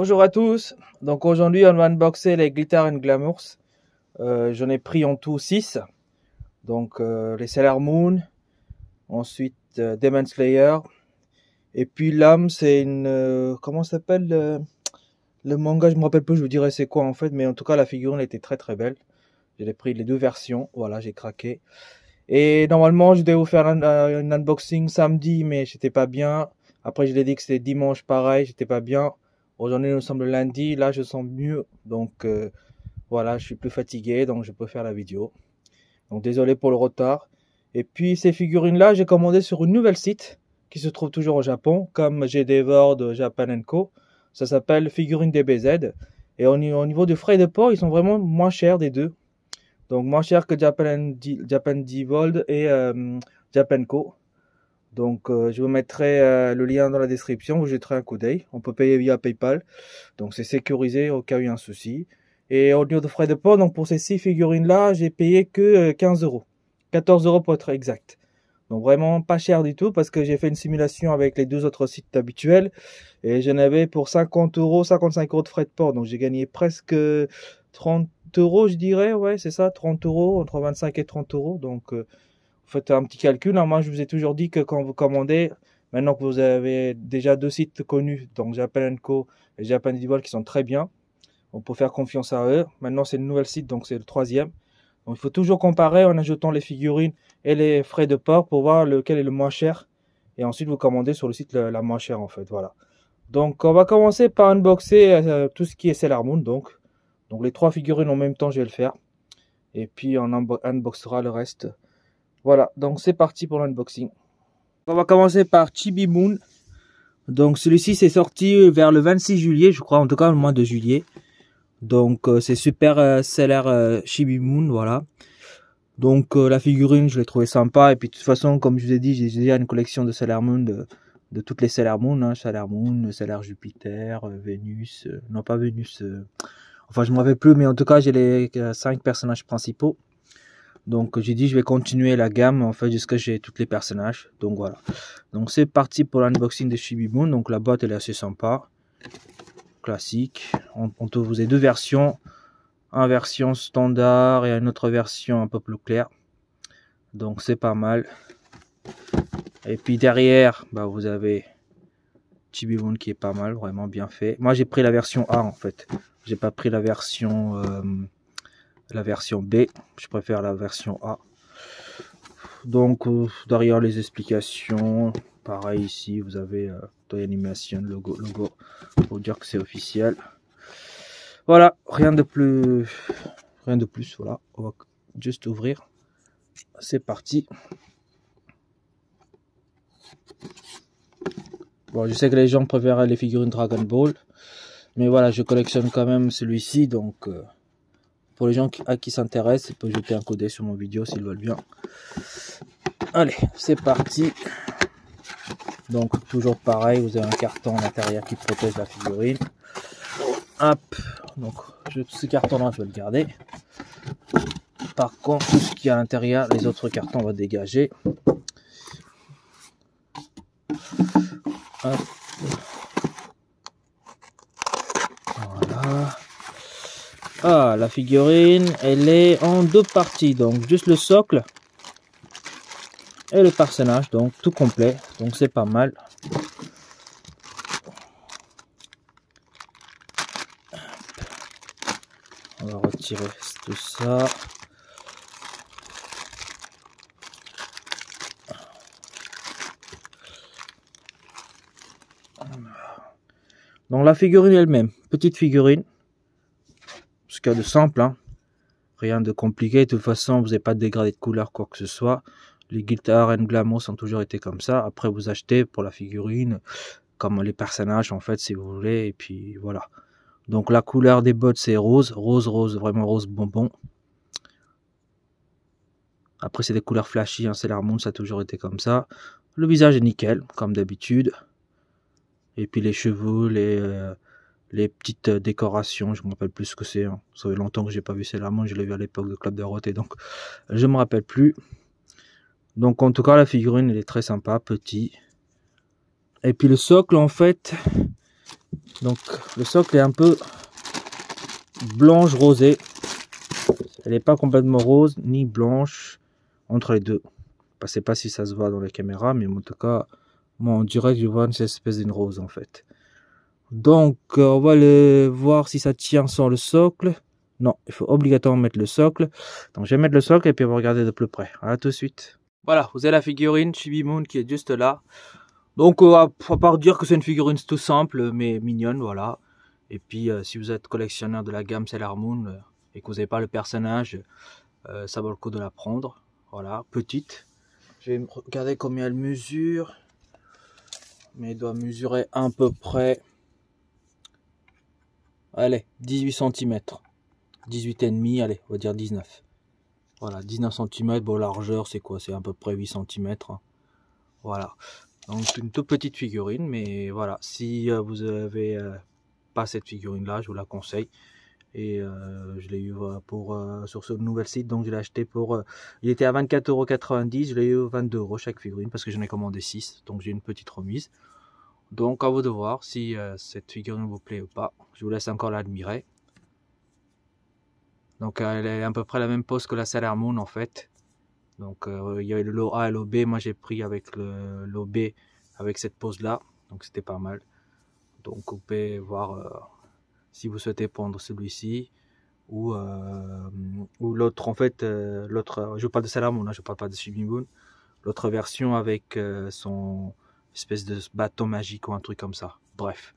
Bonjour à tous, donc aujourd'hui on va unboxer les Glitter and Glamours. J'en ai pris en tout 6. Donc les Sailor Moon, ensuite Demon Slayer, et puis l'âme c'est une... comment ça s'appelle le manga, je me rappelle plus, je vous dirai c'est quoi en fait, mais en tout cas la figurine était très belle. J'ai pris les deux versions, voilà, j'ai craqué. Et normalement je devais vous faire un unboxing samedi, mais j'étais pas bien. Après je l'ai dit que c'était dimanche, pareil, j'étais pas bien. Aujourd'hui nous sommes le lundi, là je sens mieux, donc voilà, je suis plus fatigué, donc je peux faire la vidéo. Donc désolé pour le retard. Et puis ces figurines là, j'ai commandé sur une nouvelle site qui se trouve toujours au Japon, comme j'ai dévoré de Japan & Co. Ça s'appelle Figurines DBZ. Et au niveau du frais de port, ils sont vraiment moins chers des deux. Donc moins cher que Japan Divold et Japan Co. Donc je vous mettrai le lien dans la description, vous jetterez un coup d'œil. On peut payer via PayPal, donc c'est sécurisé au cas où il y a un souci. Et au niveau de frais de port, donc pour ces 6 figurines là, j'ai payé que 15 €. 14 € pour être exact. Donc vraiment pas cher du tout, parce que j'ai fait une simulation avec les deux autres sites habituels et j'en avais pour 50 €, 55 € de frais de port. Donc j'ai gagné presque 30 € je dirais, ouais c'est ça, 30 €, entre 25 et 30 €. Donc faites un petit calcul, hein. Moi je vous ai toujours dit que quand vous commandez, maintenant que vous avez déjà deux sites connus, donc Japan & Co et Japan Divold qui sont très bien, on peut faire confiance à eux. Maintenant c'est le nouvel site, donc c'est le 3e. Donc il faut toujours comparer en ajoutant les figurines et les frais de port pour voir lequel est le moins cher. Et ensuite vous commandez sur le site la moins chère en fait, voilà. Donc on va commencer par unboxer tout ce qui est Sailor Moon. Donc les 3 figurines en même temps je vais le faire. Et puis on unboxera le reste. Voilà, donc c'est parti pour l'unboxing. On va commencer par Chibi Moon. Donc celui-ci c'est sorti vers le 26 juillet, je crois, en tout cas le mois de juillet. Donc c'est Super Sailor Chibi Moon, voilà. Donc la figurine je l'ai trouvé sympa, et puis de toute façon comme je vous ai dit, j'ai déjà une collection de Sailor Moon, de toutes les Sailor Moon, hein. Sailor Moon, Sailor Jupiter, Vénus, non pas Vénus, enfin je ne me rappelle plus, mais en tout cas j'ai les 5 personnages principaux. Donc j'ai dit je vais continuer la gamme en fait jusqu'à j'ai tous les personnages. Donc voilà. Donc c'est parti pour l'unboxing de Chibi Moon. Donc la boîte elle est assez sympa, classique. On vous avez deux versions, une version standard et une autre version un peu plus claire. Donc c'est pas mal. Et puis derrière, bah, vous avez Chibi Moon qui est pas mal, vraiment bien fait. Moi j'ai pris la version A en fait. J'ai pas pris la version B, je préfère la version A. Donc derrière les explications, pareil ici vous avez Toy Animation, logo pour dire que c'est officiel. Voilà, rien de plus, voilà. On va juste ouvrir. C'est parti. Bon, je sais que les gens préfèrent les figurines Dragon Ball, mais voilà, je collectionne quand même celui-ci, donc pour les gens à qui s'intéressent, ils peuvent jeter un coup d'œil sur mon vidéo s'ils veulent bien. Allez, c'est parti. Donc toujours pareil, vous avez un carton à l'intérieur qui protège la figurine. Hop, donc ce carton là je vais le garder. Par contre tout ce qui est à l'intérieur, les autres cartons on va dégager. Hop. Voilà. Ah, la figurine elle est en deux parties, donc juste le socle et le personnage, donc tout complet, donc c'est pas mal. On va retirer tout ça. Donc la figurine elle-même, petite figurine, ce qu'il y a de simple, hein. Rien de compliqué. De toute façon vous n'avez pas de dégradé de couleur quoi que ce soit. Les Glitter and Glamours ont toujours été comme ça. Après vous achetez pour la figurine comme les personnages en fait si vous voulez, et puis voilà. Donc la couleur des bottes c'est rose, vraiment rose bonbon. Après c'est des couleurs flashy, hein, Sailor Moon ça a toujours été comme ça. Le visage est nickel comme d'habitude. Et puis les cheveux, les petites décorations, je me rappelle plus ce que c'est, hein. Ça fait longtemps que j'ai pas vu Sailor Moon, je l'ai vu à l'époque de Club Dorothée, donc je me rappelle plus. Donc en tout cas la figurine elle est très sympa, petit. Et puis le socle en fait, Donc le socle est un peu blanche rosée. Elle n'est pas complètement rose ni blanche, entre les deux. Je ne sais pas si ça se voit dans les caméras, mais en tout cas, moi en direct je vois une espèce d'une rose en fait. Donc on va voir si ça tient sans le socle. Non, il faut obligatoirement mettre le socle. Donc je vais mettre le socle et puis on va regarder de plus près. À tout de suite. Voilà, vous avez la figurine Chibi Moon qui est juste là. Donc à part dire que c'est une figurine tout simple mais mignonne, voilà. Et puis si vous êtes collectionneur de la gamme Sailor Moon et que vous n'avez pas le personnage, ça vaut le coup de la prendre. Voilà, petite. Je vais regarder combien elle mesure. Mais elle doit mesurer à peu près, allez, 18 cm. 18,5, allez, on va dire 19. Voilà, 19 cm, bon, largeur, c'est quoi? C'est à peu près 8 cm. Voilà. Donc, une toute petite figurine, mais voilà, si vous avez pas cette figurine-là, je vous la conseille. Et je l'ai eu sur ce nouvel site, donc je l'ai acheté pour... il était à 24,90 €, je l'ai eu 22 € chaque figurine, parce que j'en ai commandé 6, donc j'ai une petite remise. Donc à vous de voir si cette figurine vous plaît ou pas. Je vous laisse encore l'admirer. Donc elle est à peu près la même pose que la Sailor Moon en fait. Donc il y avait le lot A et le lot B. Moi j'ai pris avec le lot B avec cette pose là. Donc c'était pas mal. Donc vous pouvez voir si vous souhaitez prendre celui-ci ou l'autre en fait. L'autre, je parle de Sailor Moon, hein, je parle pas de Chibi Moon. L'autre version avec son espèce de bâton magique ou un truc comme ça. Bref.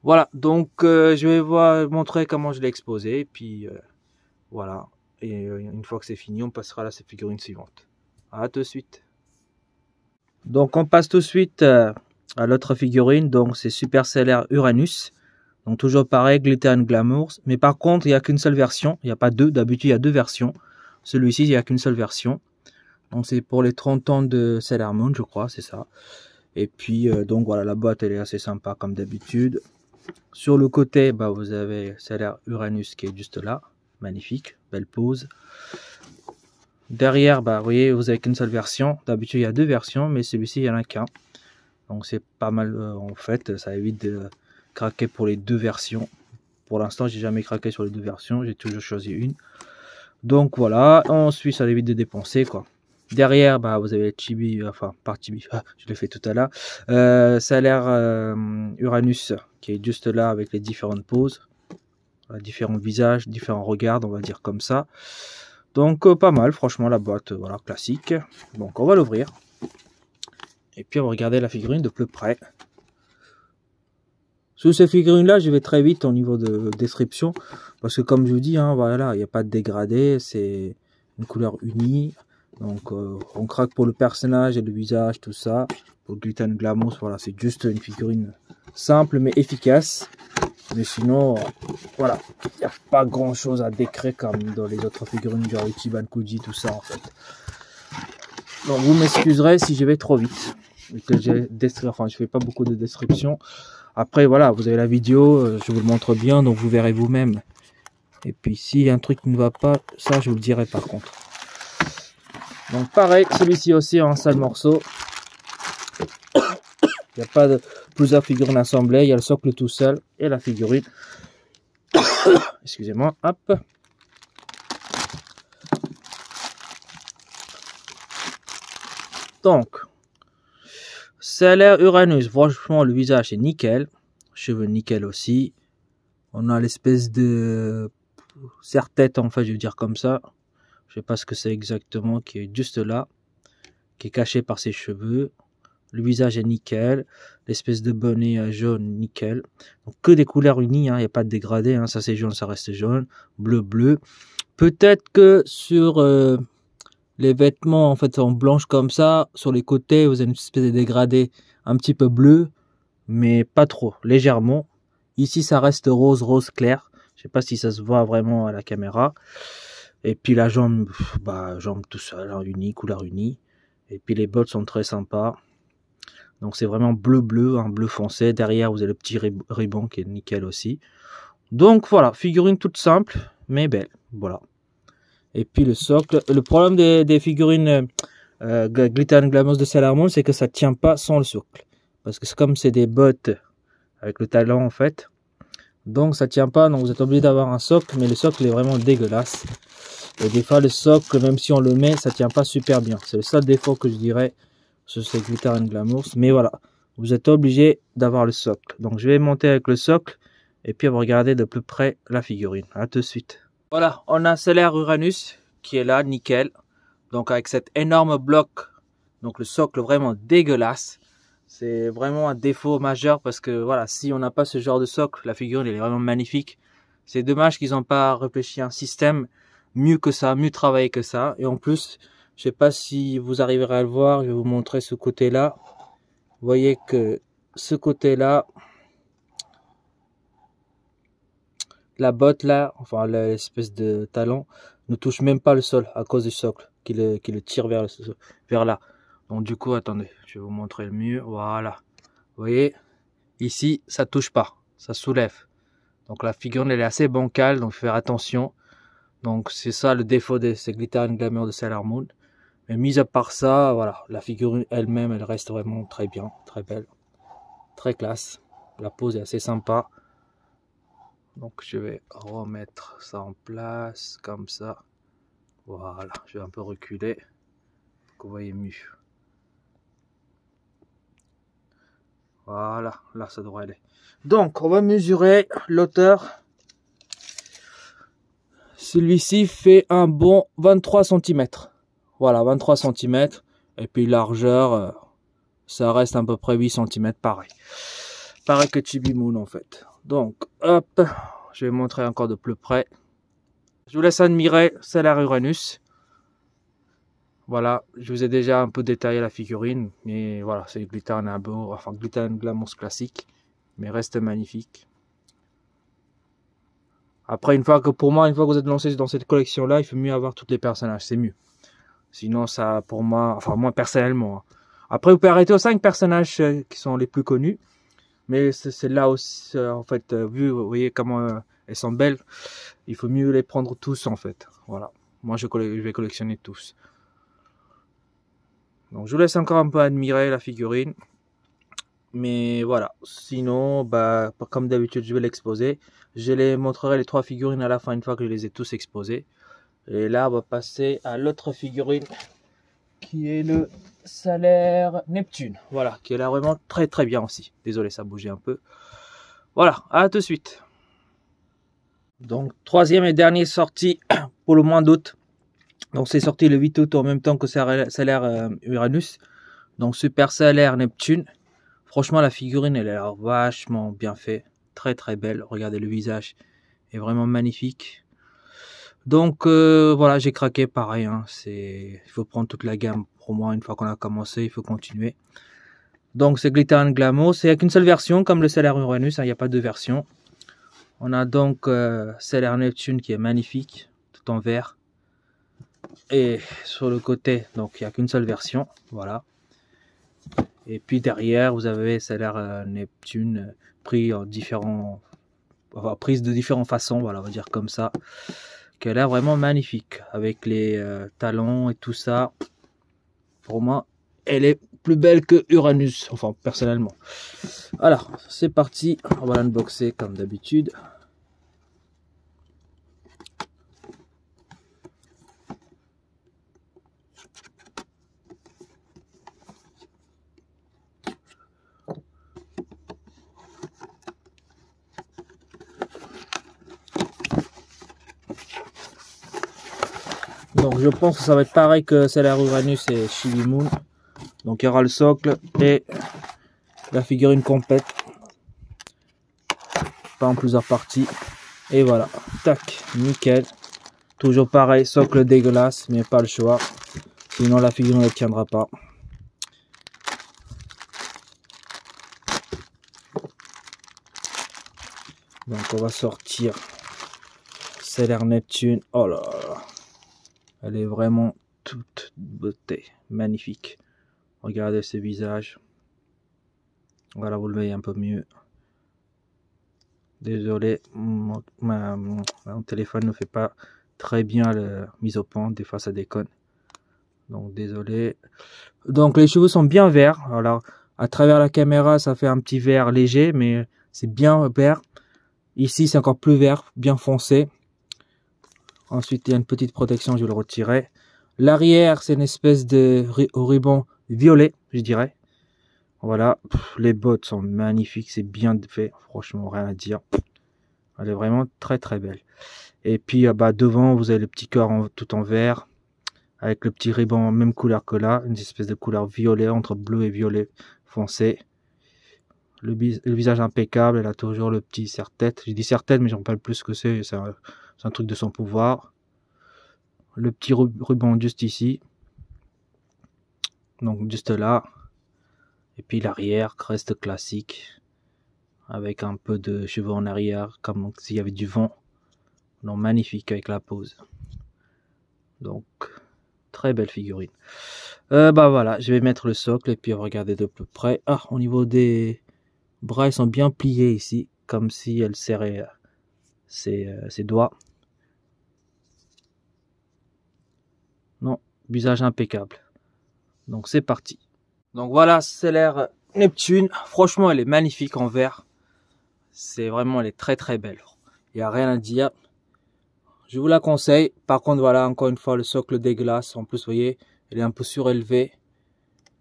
Voilà, donc je vais vous montrer comment je l'ai exposé. Et puis voilà. Et une fois que c'est fini, on passera à la figurine suivante. À tout de suite. Donc on passe tout de suite à l'autre figurine. Donc c'est Super Sailor Uranus. Donc toujours pareil, Glitter and Glamour. Mais par contre, il n'y a qu'une seule version. Il n'y a pas deux. D'habitude, il y a deux versions. Celui-ci, il n'y a qu'une seule version. Donc c'est pour les 30 ans de Sailor Moon, je crois, c'est ça. Et puis donc voilà, la boîte elle est assez sympa comme d'habitude. Sur le côté, bah, vous avez Sailor Uranus qui est juste là, magnifique, belle pose. Derrière, bah, vous voyez, vous avez qu'une seule version. D'habitude il y a deux versions, mais celui-ci il n'y en a qu'un. Donc c'est pas mal en fait, ça évite de craquer pour les deux versions. Pour l'instant, j'ai jamais craqué sur les deux versions, j'ai toujours choisi une. Donc voilà, ensuite ça évite de dépenser quoi. Derrière, bah, vous avez Chibi, enfin, pas Chibi, je l'ai fait tout à l'heure. Sailor Uranus qui est juste là avec les différentes poses, différents visages, différents regards, on va dire comme ça. Donc, pas mal, franchement, la boîte, voilà, classique. Donc, on va l'ouvrir. Et puis, on va regarder la figurine de plus près. Sur ces figurines-là, je vais très vite au niveau de description. Parce que, comme je vous dis, hein, voilà, il n'y a pas de dégradé, c'est une couleur unie. Donc on craque pour le personnage et le visage, tout ça. Pour Glitter and Glamour, voilà, c'est juste une figurine simple mais efficace. Mais sinon, voilà, il n'y a pas grand chose à décrire comme dans les autres figurines, genre Ichiban Kuji, tout ça en fait. Donc vous m'excuserez si je vais trop vite. Et que enfin, je fais pas beaucoup de description. Après voilà, vous avez la vidéo, je vous le montre bien, donc vous verrez vous-même. Et puis s'il y a un truc qui ne va pas, ça je vous le dirai par contre. Donc pareil, celui-ci aussi en un seul morceau. Il n'y a pas de plusieurs figurines assemblées, il y a le socle tout seul et la figurine. Excusez-moi, hop. Donc, Sailor Uranus, franchement le visage est nickel. Cheveux nickel aussi. On a l'espèce de serre-tête en fait, je veux dire comme ça. Je sais pas ce que c'est exactement, qui est juste là, qui est caché par ses cheveux. Le visage est nickel, l'espèce de bonnet jaune nickel. Donc que des couleurs unies, hein, il n'y a pas de dégradé, hein, ça c'est jaune, ça reste jaune, bleu, bleu. Peut-être que sur les vêtements en fait en blanche comme ça, sur les côtés vous avez une espèce de dégradé un petit peu bleu, mais pas trop, légèrement. Ici ça reste rose, rose clair. Je sais pas si ça se voit vraiment à la caméra. Et puis la jambe, bah jambe tout seul, hein, unie, couleur unie. Et puis les bottes sont très sympas. Donc c'est vraiment bleu bleu, un bleu foncé. Derrière vous avez le petit ruban qui est nickel aussi. Donc voilà, figurine toute simple mais belle. Voilà. Et puis le socle. Le problème des figurines Glitter and Glamour de Sailor Moon, c'est que ça tient pas sans le socle. Parce que comme c'est des bottes avec le talon en fait. Donc ça tient pas, donc vous êtes obligé d'avoir un socle, mais le socle est vraiment dégueulasse. Et des fois le socle, même si on le met, ça tient pas super bien. C'est le seul défaut que je dirais sur ces Glitter & Glamour. Mais voilà, vous êtes obligé d'avoir le socle. Donc je vais monter avec le socle et puis regarder de plus près la figurine. À tout de suite. Voilà, on a Stellaire Uranus qui est là, nickel. Donc avec cet énorme bloc, donc le socle vraiment dégueulasse. C'est vraiment un défaut majeur parce que voilà, si on n'a pas ce genre de socle, la figurine elle est vraiment magnifique. C'est dommage qu'ils n'ont pas réfléchi à un système mieux que ça, mieux travaillé que ça. Et en plus, je sais pas si vous arriverez à le voir, je vais vous montrer ce côté-là. Vous voyez que ce côté-là, la botte là, enfin l'espèce de talon, ne touche même pas le sol à cause du socle qui le tire vers là. Donc du coup, attendez, je vais vous montrer le mieux. Voilà. Vous voyez, ici, ça touche pas, ça soulève. Donc la figurine, elle est assez bancale, donc il faut faire attention. Donc c'est ça le défaut de ces Glitter & Glamour de Sailor Moon. Mais mis à part ça, voilà, la figurine elle-même, elle reste vraiment très bien, très belle, très classe. La pose est assez sympa. Donc je vais remettre ça en place, comme ça. Voilà, je vais un peu reculer, pour que vous voyez mieux. Voilà, là ça devrait aller. Donc on va mesurer l'auteur. Celui-ci fait un bon 23 cm. Voilà, 23 cm. Et puis largeur, ça reste à peu près 8 cm pareil. Pareil que Chibi Moon en fait. Donc hop, je vais montrer encore de plus près. Je vous laisse admirer Stellaire Uranus. Voilà, je vous ai déjà un peu détaillé la figurine, mais voilà, c'est Glitter & Glamour, enfin Glitter & Glamour classique, mais reste magnifique. Après, une fois que vous êtes lancé dans cette collection-là, il faut mieux avoir tous les personnages, c'est mieux. Sinon, ça, pour moi, enfin moi personnellement. Après, vous pouvez arrêter aux 5 personnages qui sont les plus connus, mais c'est là aussi, en fait, vu, vous voyez comment elles sont belles, il faut mieux les prendre tous en fait. Voilà, moi je vais collectionner tous. Donc je vous laisse encore un peu admirer la figurine. Mais voilà, sinon, bah, comme d'habitude, je vais l'exposer. Je les montrerai les 3 figurines à la fin, une fois que je les ai tous exposés. Et là, on va passer à l'autre figurine, qui est le Stellaire Neptune. Voilà, qui est là vraiment très très bien aussi. Désolé, ça bougeait un peu. Voilà, à tout de suite. Donc, troisième et dernière sortie pour le mois d'août. Donc, c'est sorti le 8 août en même temps que Stellaire Uranus. Donc, Super Stellaire Neptune. Franchement, la figurine, elle a l'air vachement bien faite. Très très belle. Regardez, le visage est vraiment magnifique. Donc, voilà, j'ai craqué pareil. Hein. Il faut prendre toute la gamme. Pour moi, une fois qu'on a commencé, il faut continuer. Donc, c'est Glitter & Glamour. C'est avec une seule version, comme le Stellaire Uranus. Il n'y a pas deux versions. On a donc Stellaire Neptune qui est magnifique, tout en vert. Et sur le côté, donc il n'y a qu'une seule version. Voilà. Et puis derrière, vous avez Stellaire Neptune pris en prise de différentes façons, voilà, on va dire comme ça, qui a l'air vraiment magnifique avec les talons et tout ça. Pour moi, elle est plus belle que Uranus, enfin personnellement. Alors, c'est parti, on va l'unboxer comme d'habitude. Donc je pense que ça va être pareil que Stellaire Uranus et Chibi Moon. Donc il y aura le socle et la figurine complète. Pas en plusieurs parties. Et voilà. Tac. Nickel. Toujours pareil. Socle dégueulasse. Mais pas le choix. Sinon la figurine ne tiendra pas. Donc on va sortir Stellaire Neptune. Oh là là. Elle est vraiment toute beauté. Magnifique. Regardez ce visage. Voilà, vous le voyez un peu mieux. Désolé, mon téléphone ne fait pas très bien la mise au point. Des fois, ça déconne. Donc, désolé. Donc, les cheveux sont bien verts. Alors, à travers la caméra, ça fait un petit vert léger. Mais c'est bien vert. Ici, c'est encore plus vert, bien foncé. Ensuite, il y a une petite protection, je vais le retirer. L'arrière, c'est une espèce de ruban violet, je dirais. Voilà, les bottes sont magnifiques, c'est bien fait, franchement, rien à dire. Elle est vraiment très très belle. Et puis devant, vous avez le petit cœur tout en vert, avec le petit ruban même couleur que là, une espèce de couleur violet, entre bleu et violet foncé. Le visage impeccable, elle a toujours le petit serre-tête. J'ai dit serre-tête, mais j'en parle plus que c'est un truc de son pouvoir. Le petit ruban juste ici. Donc juste là. Et puis l'arrière reste classique. Avec un peu de cheveux en arrière, comme s'il y avait du vent. Non, magnifique avec la pose. Donc, très belle figurine. Voilà, je vais mettre le socle et puis regarder de plus près. Ah, au niveau des bras, ils sont bien pliés ici, comme si elle serrait ses doigts. Non, visage impeccable. Donc c'est parti. Donc voilà, c'est l'air Neptune. Franchement, elle est magnifique en vert. C'est vraiment, elle est très très belle. Il n'y a rien à dire. Je vous la conseille. Par contre, voilà, encore une fois, le socle dégueulasse. En plus, vous voyez, elle est un peu surélevée.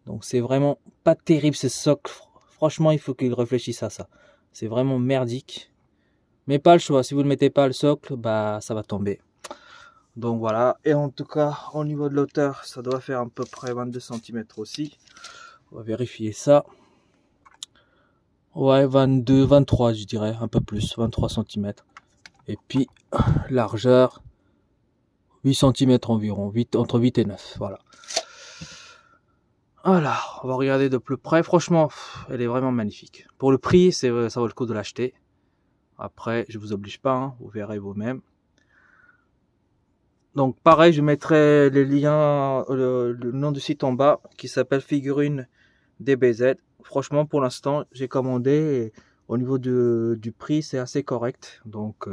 Donc c'est vraiment pas terrible ce socle. Franchement, il faut qu'il réfléchisse à ça. C'est vraiment merdique. Mais pas le choix. Si vous ne mettez pas le socle, ça va tomber. Donc voilà. Et en tout cas, au niveau de l'auteur, ça doit faire à peu près 22 cm aussi. On va vérifier ça. Ouais, 22, 23, je dirais. Un peu plus. 23 cm. Et puis, largeur, 8 cm environ. Entre 8 et 9. Voilà. Voilà, on va regarder de plus près. Franchement, elle est vraiment magnifique. Pour le prix, ça vaut le coup de l'acheter. Après, je vous oblige pas, hein, vous verrez vous-même. Donc pareil, je mettrai les liens, le nom du site en bas, qui s'appelle Figurine DBZ. Franchement, pour l'instant, j'ai commandé. Et au niveau du prix, c'est assez correct. Donc,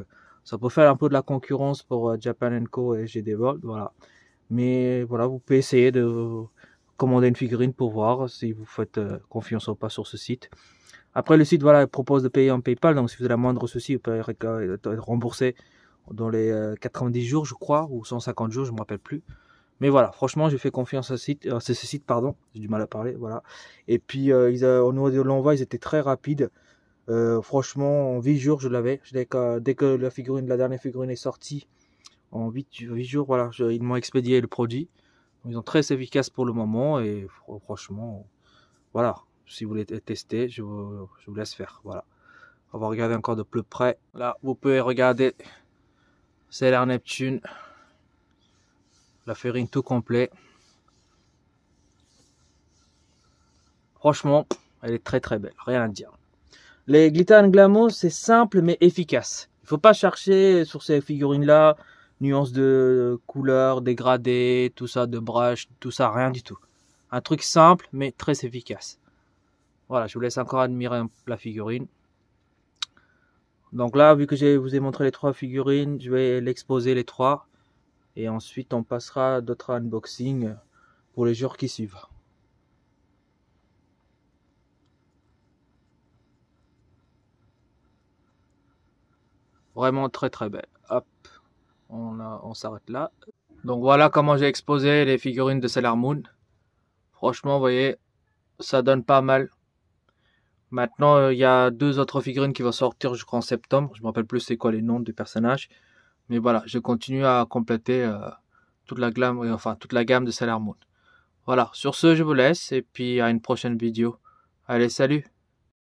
ça peut faire un peu de la concurrence pour Japan & Co et GD World, voilà. Mais voilà, vous pouvez essayer de commander une figurine pour voir si vous faites confiance ou pas sur ce site. Après, le site, voilà, il propose de payer en PayPal. Donc, si vous avez la moindre souci, vous pouvez être remboursé dans les 90 jours, je crois, ou 150 jours, je ne me rappelle plus. Mais voilà, franchement, j'ai fait confiance à ce site, pardon, j'ai du mal à parler, voilà. Et puis, au niveau de l'envoi, ils étaient très rapides. Franchement, en 8 jours, je l'avais. Dès que la dernière figurine est sortie, en 8 jours, voilà, ils m'ont expédié le produit. Ils sont très efficaces pour le moment et franchement, voilà. Si vous voulez tester, je vous laisse faire, voilà. On va regarder encore de plus près. Là, vous pouvez regarder. C'est l'air Neptune. La figurine tout complet. Franchement, elle est très très belle, rien à dire. Les Glitter & Glamour, c'est simple mais efficace. Il ne faut pas chercher sur ces figurines-là, nuances de couleurs, dégradés, tout ça, de brush, tout ça, rien du tout. Un truc simple mais très efficace. Voilà, je vous laisse encore admirer la figurine. Donc là, vu que je vous ai montré les 3 figurines, je vais l'exposer les 3. Et ensuite, on passera à d'autres unboxings pour les jours qui suivent. Vraiment très très belle. Hop, on s'arrête là. Donc voilà comment j'ai exposé les figurines de Sailor Moon. Franchement, vous voyez, ça donne pas mal. Maintenant, il y a 2 autres figurines qui vont sortir, je crois, en septembre. Je me rappelle plus c'est quoi les noms du personnage. Mais voilà, je continue à compléter toute la gamme de Sailor Moon. Voilà, sur ce, je vous laisse et puis à une prochaine vidéo. Allez, salut!